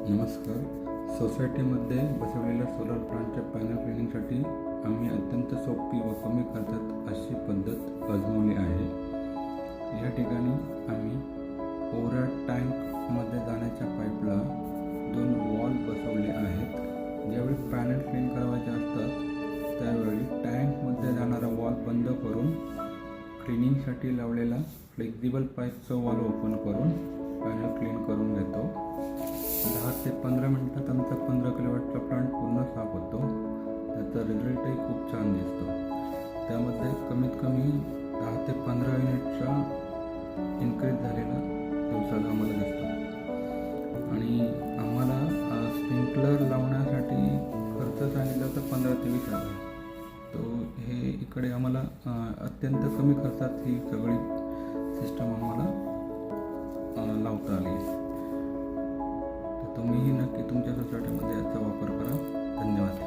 नमस्कार. सोसायटीमध्ये बसवलेल्या सोलर प्लांटच्या पॅनल क्लिनिंगसाठी आम्ही अत्यंत सोपी व कमी खर्चात अशी पद्धत आजमावली आहे. या ठिकाणी आम्ही ओव्हर टँकमध्ये जाण्याच्या पाईपला 2 वॉल बसवले आहेत. ज्यावेळी पॅनल क्लीन करायचे असतात त्यावेळी टँकमध्ये जाणारा वॉल बंद करून क्लिनिंगसाठी लावलेला फ्लेक्झिबल पाईपचा वॉल ओपन करून पॅनल क्लीन करून घेतो. 10 ते 15 मिनिटात आमचा 15 किलोवॅटचा प्लांट पूर्ण साफ होतो. त्याचा रिझल्टही खूप छान दिसतो. त्यामध्ये कमीत कमी 10 ते 15 युनिटचा इन्क्रीज झालेला दिवसाला आम्हाला दिसतो. आणि आम्हाला स्प्रिंकलर लावण्यासाठी खर्च सांगितला तर 15 ते 20 हजार. तो हे इकडे आम्हाला अत्यंत कमी खर्चात ही सगळी सिस्टम आम्हाला लावता आली. तुम्हीही नक्की तुमच्या सोसायटीमध्ये याचा वापर करा. धन्यवाद.